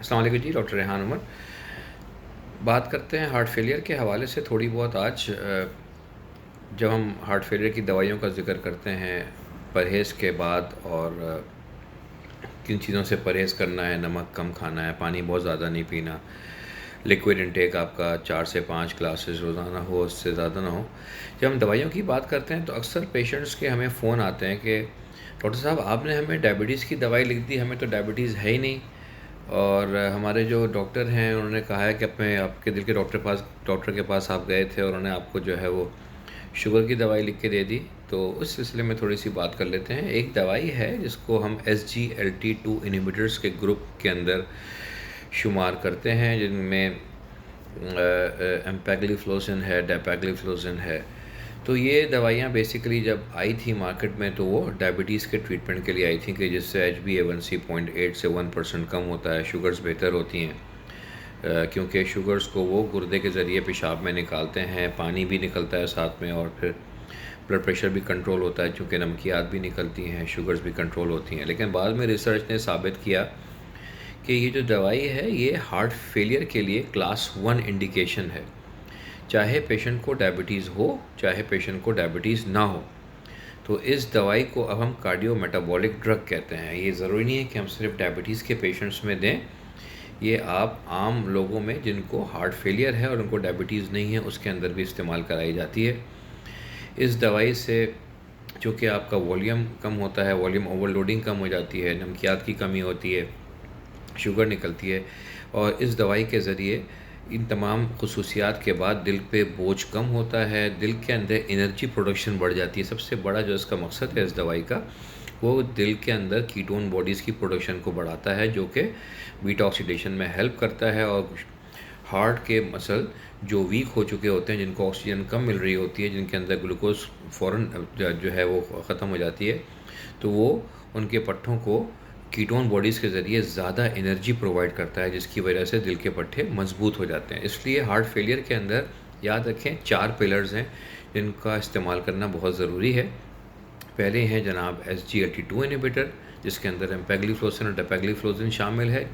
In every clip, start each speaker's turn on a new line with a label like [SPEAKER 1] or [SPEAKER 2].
[SPEAKER 1] अस्सलाम वालेकुम जी, डॉक्टर रेहान उमर बात करते हैं हार्ट फेलियर के हवाले से थोड़ी बहुत आज। जब हम हार्ट फेलियर की दवाइयों का ज़िक्र करते हैं परहेज़ के बाद, और किन चीज़ों से परहेज़ करना है, नमक कम खाना है, पानी बहुत ज़्यादा नहीं पीना, लिक्विड इंटेक आपका 4 से 5 ग्लासेस रोज़ाना हो, उससे ज़्यादा ना हो। जब हम दवाइयों की बात करते हैं तो अक्सर पेशेंट्स के हमें फ़ोन आते हैं कि डॉक्टर साहब आपने हमें डायबिटीज़ की दवाई लिख दी, हमें तो डायबिटीज़ है ही नहीं, और हमारे जो डॉक्टर हैं उन्होंने कहा है कि अपने आपके दिल के डॉक्टर के पास आप गए थे और उन्होंने आपको जो है वो शुगर की दवाई लिख के दे दी। तो उस सिलसिले में थोड़ी सी बात कर लेते हैं। एक दवाई है जिसको हम SGLT2 इनहिबिटर्स के ग्रुप के अंदर शुमार करते हैं, जिनमें एम्पेग्लिफ्लोजिन है, डेपेग्लिफ्लोजिन है। तो ये दवाइयाँ बेसिकली जब आई थी मार्केट में तो वो डायबिटीज़ के ट्रीटमेंट के लिए आई थी, कि जिससे HbA1c 0.8 से 1% कम होता है, शुगर्स बेहतर होती हैं, क्योंकि शुगर्स को वो गुर्दे के ज़रिए पेशाब में निकालते हैं, पानी भी निकलता है साथ में, और फिर ब्लड प्रेशर भी कंट्रोल होता है, चूँकि नमकियात भी निकलती हैं, शुगर्स भी कंट्रोल होती हैं। लेकिन बाद में रिसर्च ने साबित किया कि ये जो दवाई है ये हार्ट फेलियर के लिए क्लास 1 इंडिकेशन है, चाहे पेशेंट को डायबिटीज़ हो, चाहे पेशेंट को डायबिटीज़ ना हो। तो इस दवाई को अब हम कार्डियो मेटाबॉलिक ड्रग कहते हैं। ये ज़रूरी नहीं है कि हम सिर्फ डायबिटीज़ के पेशेंट्स में दें, ये आप आम लोगों में जिनको हार्ट फेलियर है और उनको डायबिटीज़ नहीं है उसके अंदर भी इस्तेमाल कराई जाती है। इस दवाई से चूँकि आपका वॉल्यूम कम होता है, वॉल्यूम ओवरलोडिंग कम हो जाती है, नमकियात की कमी होती है, शुगर निकलती है, और इस दवाई के ज़रिए इन तमाम खसूसियात के बाद दिल पे बोझ कम होता है, दिल के अंदर एनर्जी प्रोडक्शन बढ़ जाती है। सबसे बड़ा जो इसका मकसद है इस दवाई का, वो दिल के अंदर कीटोन बॉडीज़ की प्रोडक्शन को बढ़ाता है, जो कि बीटा ऑक्सीडेशन में हेल्प करता है, और हार्ट के मसल जो वीक हो चुके होते हैं, जिनको ऑक्सीजन कम मिल रही होती है, जिनके अंदर ग्लूकोज फ़ौरन जो है वो ख़त्म हो जाती है, तो वो उनके पट्ठों को कीटोन बॉडीज़ के ज़रिए ज़्यादा एनर्जी प्रोवाइड करता है, जिसकी वजह से दिल के पट्टे मजबूत हो जाते हैं। इसलिए हार्ट फेलियर के अंदर याद रखें 4 पिलर्स हैं जिनका इस्तेमाल करना बहुत ज़रूरी है। पहले हैं जनाब SGLT2 इनहिबिटर, जिसके अंदर एम्पेग्लिफ्लोजिन और डेपेग्लिफ्लोजिन शामिल है।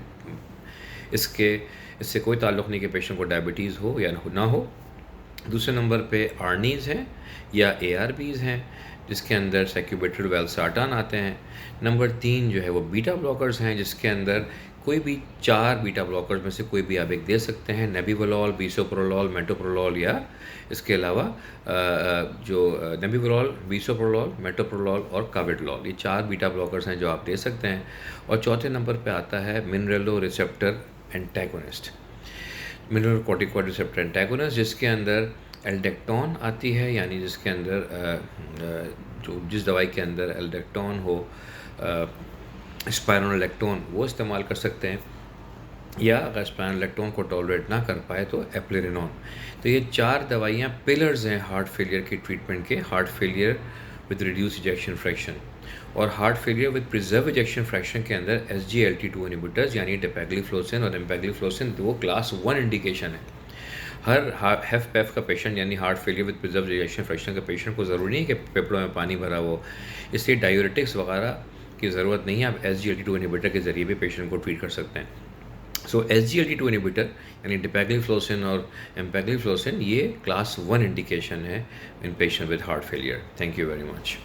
[SPEAKER 1] इससे कोई ताल्लुक़ नहीं कि पेशेंट को डायबिटीज़ हो या ना हो। दूसरे नंबर पे आर्नीज़ हैं या ARBs हैं, जिसके अंदर सैक्यूबिट्रिल वैल्सार्टान आते हैं। नंबर 3 जो है वो बीटा ब्लॉकर्स हैं, जिसके अंदर कोई भी 4 बीटा ब्लॉकर्स में से कोई भी आप एक दे सकते हैं, नेबिवोलॉल, बिसोप्रोलॉल, मेटोप्रोलॉल, या इसके अलावा जो नेबिवोलॉल, बिसोप्रोलॉल, मेटोप्रोलॉल और काविडोलॉल, ये 4 बीटा ब्लॉकर्स हैं जो आप दे सकते हैं। और चौथे नंबर पे आता है mineralo receptor antagonist, mineral corticoid receptor antagonist, जिसके अंदर एल्डेक्टोन आती है, यानी जिसके अंदर जिस दवाई के अंदर एल्डेक्टोन हो, स्पाइरोलेक्टोन, वो इस्तेमाल कर सकते हैं, या अगर स्पाइरोलेक्टोन को टॉलरेट ना कर पाए तो एप्लेरिनोन। तो ये 4 दवाइयाँ पिलर्स हैं हार्ट फेलियर की ट्रीटमेंट के। Heart failure with reduce ejection fraction और heart failure with preserve ejection fraction के अंदर SGLT2 इनहिबिटर्स यानी डेपेग्लिफ्लोजिन और एम्पेग्लिफ्लोजिन वो क्लास 1 इंडिकेशन है। हर HFpEF का पेशेंट यानी heart failure with preserve ejection fraction का पेशेंट को ज़रूरी नहीं है कि फेफड़ों में पानी भरा हो, इसलिए डायूरेटिक्स वगैरह की ज़रूरत नहीं है। आप SGLT2 इनहिबिटर के ज़रिए भी पेशेंट को ट्रीट कर सकते हैं। सो SGLT2 इनहिबिटर यानी डेपेग्लिफ्लोजिन और एम्पेग्लिफ्लोजिन ये क्लास 1 इंडिकेशन है in patient with heart failure. Thank you very much.